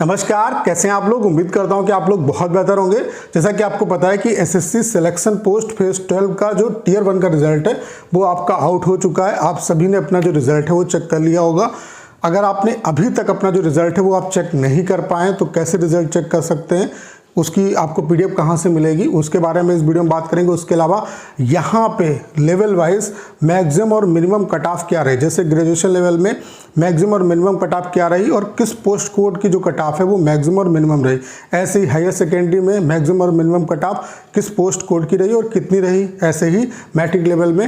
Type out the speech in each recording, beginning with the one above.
नमस्कार, कैसे हैं आप लोग। उम्मीद करता हूं कि आप लोग बहुत बेहतर होंगे। जैसा कि आपको पता है कि एसएससी सिलेक्शन पोस्ट फेज 12 का जो टियर 1 का रिजल्ट है वो आपका आउट हो चुका है। आप सभी ने अपना जो रिजल्ट है वो चेक कर लिया होगा। अगर आपने अभी तक अपना जो रिजल्ट है वो आप चेक नहीं कर पाए तो कैसे रिजल्ट चेक कर सकते हैं, उसकी आपको पीडीएफ कहाँ से मिलेगी उसके बारे में इस वीडियो में बात करेंगे। उसके अलावा यहाँ पे लेवल वाइज मैक्सिमम और मिनिमम कट ऑफ क्या रही, जैसे ग्रेजुएशन लेवल में मैक्सिमम और मिनिमम कट ऑफ क्या रही और किस पोस्ट कोड की जो कट ऑफ है वो मैक्सिमम और मिनिमम रही। ऐसे ही हायर सेकेंडरी में मैक्सिमम और मिनिमम कट ऑफ किस पोस्ट कोड की रही और कितनी रही। ऐसे ही मैट्रिक लेवल में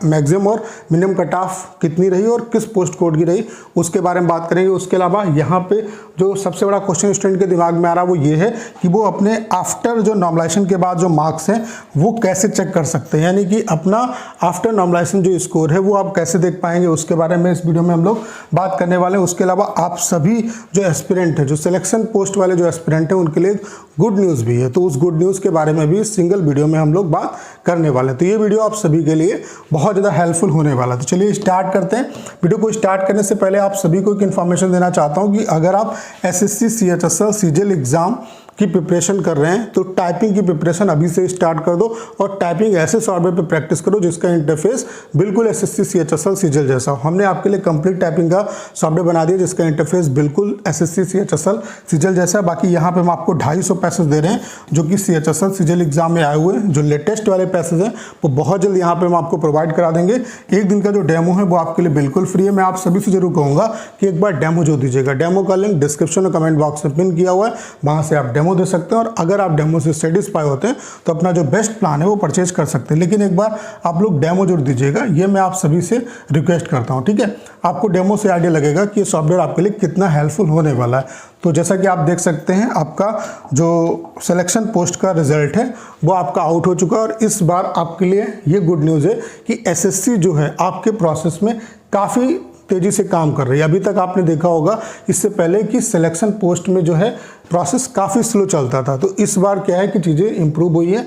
मैक्सिमम और मिनिमम कट ऑफ कितनी रही और किस पोस्ट कोड की रही, उसके बारे में बात करेंगे। उसके अलावा यहाँ पे जो सबसे बड़ा क्वेश्चन स्टूडेंट के दिमाग में आ रहा है वो ये है कि वो अपने आफ्टर जो नॉर्मलाइजेशन के बाद जो मार्क्स हैं वो कैसे चेक कर सकते हैं, यानी कि अपना आफ्टर नॉर्मलाइजेशन जो स्कोर है वो आप कैसे देख पाएंगे, उसके बारे में इस वीडियो में हम लोग बात करने वाले हैं। उसके अलावा आप सभी जो एस्पिरेंट है, जो सिलेक्शन पोस्ट वाले जो एस्पिरेंट है उनके लिए गुड न्यूज़ भी है, तो उस गुड न्यूज़ के बारे में भी सिंगल वीडियो में हम लोग बात करने वाले हैं। तो ये वीडियो आप सभी के लिए बहुत ज़्यादा हेल्पफुल होने वाला है। तो चलिए स्टार्ट करते हैं। वीडियो को स्टार्ट करने से पहले आप सभी को एक इन्फॉर्मेशन देना चाहता हूँ कि अगर आप एसएससी सीएचएसएल सीजीएल एग्जाम की प्रिपरेशन कर रहे हैं तो टाइपिंग की प्रिपरेशन अभी से स्टार्ट कर दो और टाइपिंग ऐसे सॉफ्टवेयर पे प्रैक्टिस करो जिसका इंटरफेस बिल्कुल एसएससी सीएचएसएल सीजीएल जैसा हो। हमने आपके लिए कंप्लीट टाइपिंग का सॉफ्टवेयर बना दिया जिसका इंटरफेस बिल्कुल एसएससी सीएचएसएल सीजीएल जैसा है। बाकी यहाँ पे हम आपको 250 पैसेज दे रहे हैं जो कि सीएचएसएल सीजीएल एग्जाम में आए हुए हैं। जो लेटेस्ट वाले पैसेज हैं वो बहुत जल्द यहाँ पे हम आपको प्रोवाइड करा देंगे। एक दिन का जो डेमो है वो आपके लिए बिल्कुल फ्री है। मैं आप सभी से जरूर कहूँगा कि एक बार डेमो जो दीजिएगा। डेमो का लिंक डिस्क्रिप्शन और कमेंट बॉक्स में पिन किया हुआ है, वहाँ से आप डेमो दे सकते हैं और अगर आप डेमो से सेटिस्फाई होते हैं तो अपना जो बेस्ट प्लान है वो परचेज कर सकते हैं। लेकिन एक बार आप लोग डेमो जरूर दीजिएगा, ये मैं आप सभी से रिक्वेस्ट करता हूँ, ठीक है। आपको डेमो से आइडिया लगेगा कि ये सॉफ्टवेयर आपके लिए कितना हेल्पफुल होने वाला है। तो जैसा कि आप देख सकते हैं आपका जो सिलेक्शन पोस्ट का रिजल्ट है वो आपका आउट हो चुका है और इस बार आपके लिए ये गुड न्यूज़ है कि एसएससी जो है आपके प्रोसेस में काफ़ी तेज़ी से काम कर रही है। अभी तक आपने देखा होगा इससे पहले कि सिलेक्शन पोस्ट में जो है प्रोसेस काफ़ी स्लो चलता था, तो इस बार क्या है कि चीज़ें इंप्रूव हुई है।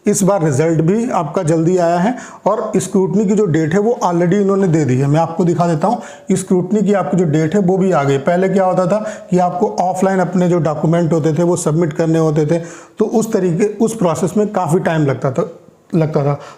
इस बार रिजल्ट भी आपका जल्दी आया है और स्क्रूटनी की जो डेट है वो ऑलरेडी इन्होंने दे दी है। मैं आपको दिखा देता हूँ, स्क्रूटनी की आपकी जो डेट है वो भी आ गई। पहले क्या होता था कि आपको ऑफलाइन अपने जो डॉक्यूमेंट होते थे वो सबमिट करने होते थे, तो उस प्रोसेस में काफ़ी टाइम लगता था।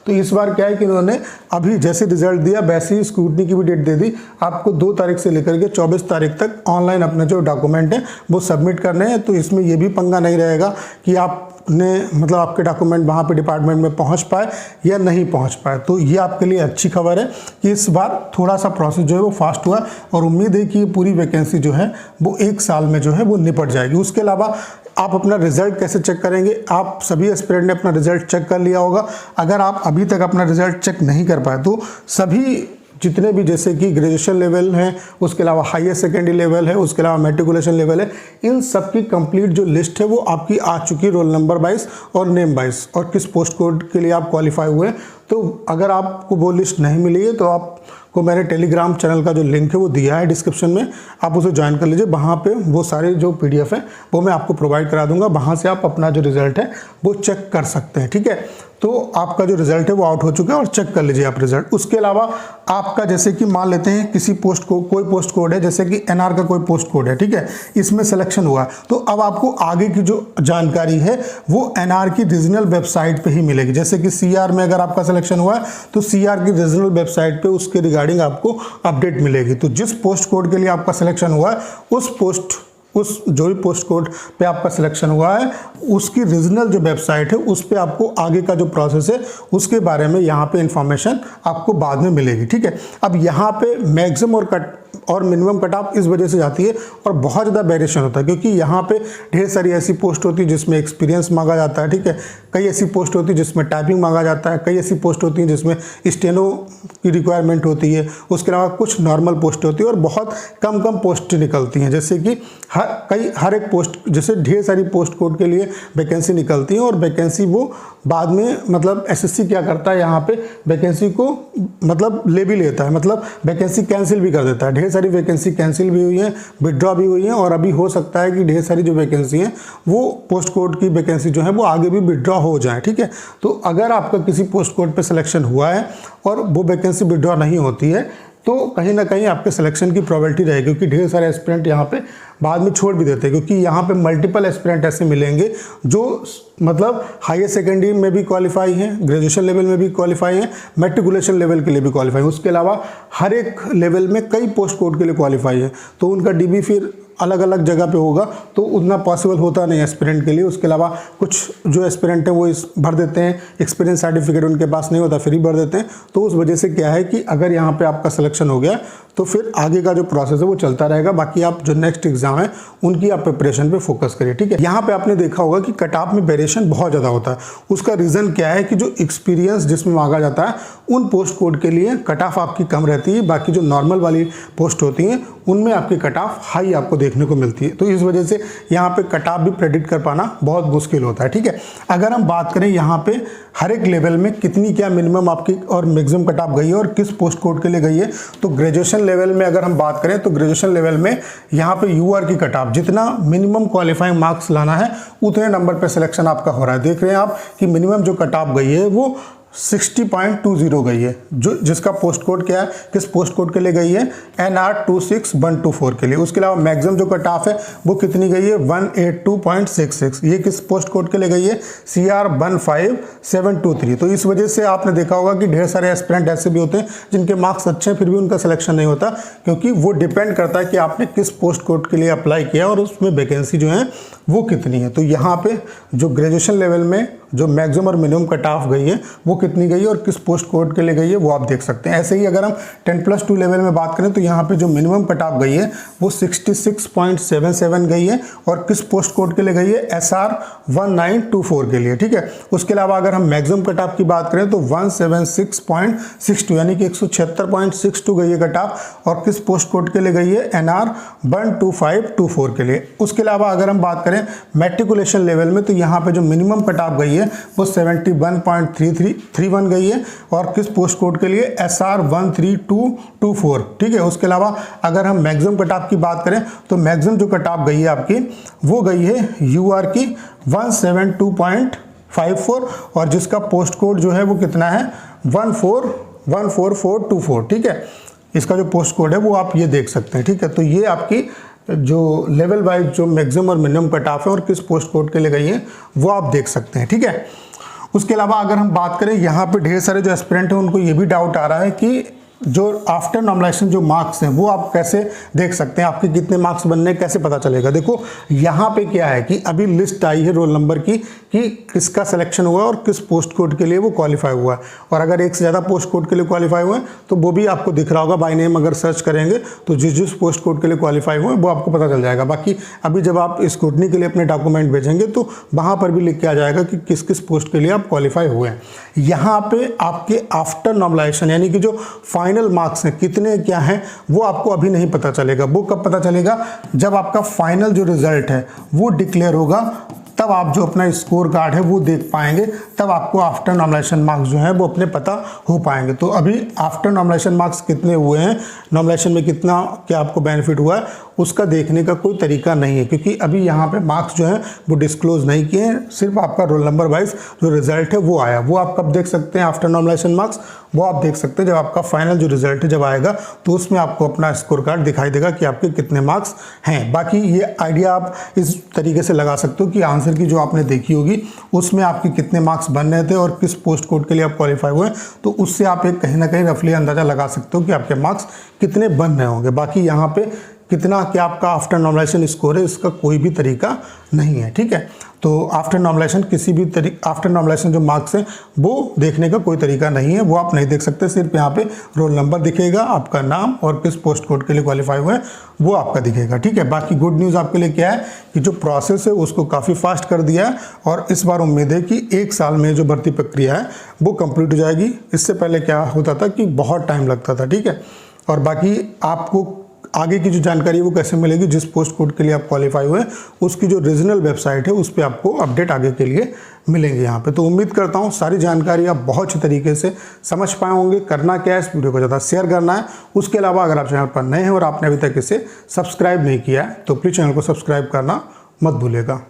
तो इस बार क्या है कि इन्होंने अभी जैसे रिजल्ट दिया वैसे ही स्क्रूटनी की भी डेट दे दी। आपको 2 तारीख से लेकर के 24 तारीख तक ऑनलाइन अपने जो डॉक्यूमेंट है वो सबमिट करने हैं। तो इसमें ये भी पंगा नहीं रहेगा कि आपने मतलब आपके डॉक्यूमेंट वहाँ पे डिपार्टमेंट में पहुँच पाए या नहीं पहुँच पाए। तो ये आपके लिए अच्छी खबर है कि इस बार थोड़ा सा प्रोसेस जो है वो फास्ट हुआ और उम्मीद है कि पूरी वैकेंसी जो है वो 1 साल में जो है वो निपट जाएगी। उसके अलावा आप अपना रिजल्ट कैसे चेक करेंगे, आप सभी एस्पिरेंट ने अपना रिजल्ट चेक कर लिया होगा। अगर आप अभी तक अपना रिजल्ट चेक नहीं कर पाए तो सभी जितने भी जैसे कि ग्रेजुएशन लेवल हैं, उसके अलावा हायर सेकेंडरी लेवल है, उसके अलावा मेट्रिकुलेशन लेवल है, इन सब की कंप्लीट जो लिस्ट है वो आपकी आ चुकी है रोल नंबर वाइज और नेम वाइज और किस पोस्ट कोड के लिए आप क्वालिफाई हुए। तो अगर आपको वो लिस्ट नहीं मिली है तो आपको मैंने टेलीग्राम चैनल का जो लिंक है वो दिया है डिस्क्रिप्शन में, आप उसे ज्वाइन कर लीजिए। वहाँ पे वो सारे जो पीडीएफ है वो मैं आपको प्रोवाइड करा दूंगा, वहाँ से आप अपना जो रिजल्ट है वो चेक कर सकते हैं, ठीक है। तो आपका जो रिजल्ट है वो आउट हो चुका है और चेक कर लीजिए आप रिजल्ट। उसके अलावा आपका जैसे कि मान लेते हैं किसी पोस्ट को कोई पोस्ट कोड है, जैसे कि एनआर का कोई पोस्ट कोड है, ठीक है, इसमें सिलेक्शन हुआ, तो अब आपको आगे की जो जानकारी है वो एनआर की रीजनल वेबसाइट पे ही मिलेगी। जैसे कि सीआर में अगर आपका सिलेक्शन हुआ है तो सीआर की रीजनल वेबसाइट पे उसके रिगार्डिंग आपको अपडेट मिलेगी। तो जिस पोस्ट कोड के लिए आपका सिलेक्शन हुआ है उस जो भी पोस्ट कोड पे आपका सिलेक्शन हुआ है उसकी रीजनल जो वेबसाइट है उस पे आपको आगे का जो प्रोसेस है उसके बारे में यहाँ पे इंफॉर्मेशन आपको बाद में मिलेगी, ठीक है। अब यहाँ पे मैक्सिमम और मिनिमम कट ऑफ इस वजह से जाती है और बहुत ज़्यादा वेरिएशन होता है क्योंकि यहाँ पे ढेर सारी ऐसी पोस्ट होती है जिसमें एक्सपीरियंस मांगा जाता है, ठीक है। कई ऐसी पोस्ट होती है जिसमें टाइपिंग मांगा जाता है, कई ऐसी पोस्ट होती हैं जिसमें स्टेनो की रिक्वायरमेंट होती है, उसके अलावा कुछ नॉर्मल पोस्ट होती है और बहुत कम पोस्ट निकलती हैं। जैसे कि हर एक पोस्ट, जैसे ढेर सारी पोस्ट कोड के लिए वैकेंसी निकलती है और वैकेंसी वो बाद में मतलब एसएससी क्या करता है यहाँ पे वैकेंसी को मतलब ले भी लेता है, मतलब वैकेंसी कैंसिल भी कर देता है। ढेर सारी वैकेंसी कैंसिल भी हुई है, विड्रॉ भी हुई है और अभी हो सकता है कि ढेर सारी जो वैकेंसी हैं वो पोस्ट कोड की वैकेंसी जो है वो आगे भी विड्रॉ हो जाए, ठीक है। तो अगर आपका किसी पोस्ट कोड पे सिलेक्शन हुआ है और वो वैकेंसी विड्रॉ नहीं होती है तो कहीं ना कहीं आपके सिलेक्शन की प्रोबेबिलिटी रहेगी, क्योंकि ढेर सारे एस्पिरेंट यहाँ पे बाद में छोड़ भी देते हैं, क्योंकि यहाँ पे मल्टीपल एस्पिरेंट ऐसे मिलेंगे जो मतलब हायर सेकेंडरी में भी क्वालिफाई हैं, ग्रेजुएशन लेवल में भी क्वालिफाई हैं, मैट्रिकुलेशन लेवल के लिए भी क्वालिफाई हैं, उसके अलावा हर एक लेवल में कई पोस्ट कोड के लिए क्वालिफाई है। तो उनका डीबी फिर अलग अलग जगह पे होगा, तो उतना पॉसिबल होता नहीं एस्पिरेंट के लिए। उसके अलावा कुछ जो एस्पिरेंट हैं वो भर देते हैं, एक्सपीरियंस सर्टिफिकेट उनके पास नहीं होता, फिर ही भर देते हैं। तो उस वजह से क्या है कि अगर यहाँ पे आपका सिलेक्शन हो गया तो फिर आगे का जो प्रोसेस है वो चलता रहेगा। बाकी आप जो नेक्स्ट एग्जाम है उनकी आप प्रिपरेशन पे फोकस करिए, ठीक है। यहाँ पे आपने देखा होगा कि कट ऑफ में वेरिएशन बहुत ज़्यादा होता है। उसका रीज़न क्या है कि जो एक्सपीरियंस जिसमें मांगा जाता है उन पोस्ट कोड के लिए कट ऑफ आपकी कम रहती है, बाकी जो नॉर्मल वाली पोस्ट होती हैं उनमें आपकी कट ऑफ हाई आपको देखने को मिलती है। तो इस वजह से यहाँ पे कट ऑफ भी प्रेडिक्ट कर पाना बहुत मुश्किल होता है, ठीक है। अगर हम बात करें यहाँ पे हर एक लेवल में कितनी क्या मिनिमम आपकी और मैक्सिमम कट ऑफ गई है और किस पोस्ट कोड के लिए गई है, तो ग्रेजुएशन लेवल में अगर हम बात करें तो ग्रेजुएशन लेवल में यहाँ पे यूआर की कट ऑफ जितना मिनिमम क्वालिफाइंग मार्क्स लाना है उतने नंबर पे सिलेक्शन आपका हो रहा है। देख रहे हैं आप कि मिनिमम जो कट ऑफ गई है वो 60.20 गई है, जो जिसका पोस्ट कोड क्या है, किस पोस्ट कोड के लिए गई है, NR 26124 के लिए। उसके अलावा मैक्सिमम जो कट ऑफ है वो कितनी गई है, 182.66। ये किस पोस्ट कोड के लिए गई है, CR 15723। तो इस वजह से आपने देखा होगा कि ढेर सारे एस्पिरेंट ऐसे भी होते हैं जिनके मार्क्स अच्छे हैं फिर भी उनका सिलेक्शन नहीं होता, क्योंकि वो डिपेंड करता है कि आपने किस पोस्ट कोड के लिए अप्लाई किया और उसमें वैकेंसी जो है वो कितनी है। तो यहाँ पे जो ग्रेजुएशन लेवल में जो मैक्सिमम और मिनिमम कट ऑफ गई है वो कितनी गई है और किस पोस्ट कोड के लिए गई है वो आप देख सकते हैं। ऐसे ही अगर हम 10+2 लेवल में बात करें तो यहाँ पे जो मिनिमम कट ऑफ गई है वो 66.77 गई है और किस पोस्ट कोड के लिए गई है, SR 1924 के लिए, ठीक है। उसके अलावा अगर हम मैक्सिमम कट ऑफ की बात करें तो 176.62 यानी कि 176.62 गई है कट ऑफ और किस पोस्ट कोड के लिए गई है, NR 12524 के लिए। उसके अलावा अगर हम बात करें मैट्रिकुलेशन लेवल में तो यहाँ पे जो मिनिमम कट ऑफ गई है वो 71.31 गई है और किस पोस्ट कोड के लिए, SR 13224, ठीक है। उसके अलावा अगर हम मैक्सिमम कट ऑफ की बात करें तो मैक्सिमम जो कट ऑफ गई है आपकी वो गई है UR की 172.54 और जिसका पोस्ट कोड जो है वो कितना है, 14424, ठीक है। इसका जो पोस्ट कोड है वो आप ये देख सकते हैं, ठीक है। तो ये आपकी जो लेवल वाइज जो मैक्सिमम और मिनिमम कट ऑफ है और किस पोस्ट कोड के लिए गई है वो आप देख सकते हैं, ठीक है। उसके अलावा अगर हम बात करें यहाँ पे ढेर सारे जो एस्पिरेंट हैं उनको ये भी डाउट आ रहा है कि जो आफ्टर नॉर्मलाइजेशन जो मार्क्स हैं वो आप कैसे देख सकते हैं, आपके कितने मार्क्स बनने कैसे पता चलेगा। देखो यहाँ पे क्या है कि अभी लिस्ट आई है रोल नंबर की कि किसका सिलेक्शन हुआ और किस पोस्ट कोड के लिए वो क्वालिफाई हुआ है, और अगर एक से ज़्यादा पोस्ट कोड के लिए क्वालिफाई हुए तो वो भी आपको दिख रहा होगा बाय नेम। अगर सर्च करेंगे तो जिस जिस पोस्ट कोड के लिए क्वालिफाई हुए वो आपको पता चल जाएगा। बाकी अभी जब आप स्क्रूटनी के लिए अपने डॉक्यूमेंट भेजेंगे तो वहाँ पर भी लिख के आ जाएगा कि किस किस पोस्ट के लिए आप क्वालिफाई हुए हैं। यहाँ पे आपके आफ्टर नॉर्मलाइजेशन यानी कि जो फाइनल मार्क्स हैं कितने क्या हैं वो आपको अभी नहीं पता चलेगा। वो कब पता चलेगा, जब आपका फाइनल जो रिजल्ट है वो डिक्लेयर होगा, तब आप जो अपना स्कोर कार्ड है वो देख पाएंगे, तब आपको आफ्टर नॉर्मलाइजेशन मार्क्स जो है वो अपने पता हो पाएंगे। तो अभी आफ्टर नॉर्मलाइजेशन मार्क्स कितने हुए हैं, नॉर्मलाइजेशन में कितना क्या आपको बेनिफिट हुआ है, उसका देखने का कोई तरीका नहीं है, क्योंकि अभी यहाँ पे मार्क्स जो हैं वो डिस्क्लोज नहीं किए हैं। सिर्फ आपका रोल नंबर वाइज जो रिजल्ट है वो आया, वो आप कब देख सकते हैं आफ्टर नॉर्मलाइजेशन मार्क्स, वो आप देख सकते हैं जब आपका फाइनल जो रिजल्ट है जब आएगा तो उसमें आपको अपना स्कोर कार्ड दिखाई देगा कि आपके कितने मार्क्स हैं। बाकी ये आइडिया आप इस तरीके से लगा सकते हो कि आंसर की जो आपने देखी होगी उसमें आपके कितने मार्क्स बन रहे थे और किस पोस्ट कोड के लिए आप क्वालिफाई हुए, तो उससे आप एक कहीं ना कहीं रफली अंदाजा लगा सकते हो कि आपके मार्क्स कितने बन रहे होंगे। बाकी यहाँ पे कितना क्या आपका आफ्टर नॉर्मलाइजेशन स्कोर है इसका कोई भी तरीका नहीं है, ठीक है। तो आफ्टर नॉर्मलाइजेशन किसी भी आफ्टर नॉर्मलाइजेशन जो मार्क्स हैं वो देखने का कोई तरीका नहीं है, वो आप नहीं देख सकते। सिर्फ यहाँ पे रोल नंबर दिखेगा, आपका नाम और किस पोस्ट कोड के लिए क्वालिफाई हुए हैं वो आपका दिखेगा, ठीक है। बाकी गुड न्यूज़ आपके लिए क्या है कि जो प्रोसेस है उसको काफ़ी फास्ट कर दिया है और इस बार उम्मीद है कि 1 साल में जो भर्ती प्रक्रिया है वो कंप्लीट हो जाएगी। इससे पहले क्या होता था कि बहुत टाइम लगता था, ठीक है। और बाकी आपको आगे की जो जानकारी है वो कैसे मिलेगी, जिस पोस्ट कोड के लिए आप क्वालिफाई हुए उसकी जो रीजनल वेबसाइट है उस पर आपको अपडेट आगे के लिए मिलेंगे यहाँ पे। तो उम्मीद करता हूँ सारी जानकारी आप बहुत अच्छे तरीके से समझ पाए होंगे। करना क्या है, इस वीडियो को ज़्यादा शेयर करना है। उसके अलावा अगर आप चैनल पर नए हैं और आपने अभी तक इसे सब्सक्राइब नहीं किया है तो प्लीज़ चैनल को सब्सक्राइब करना मत भूलिएगा।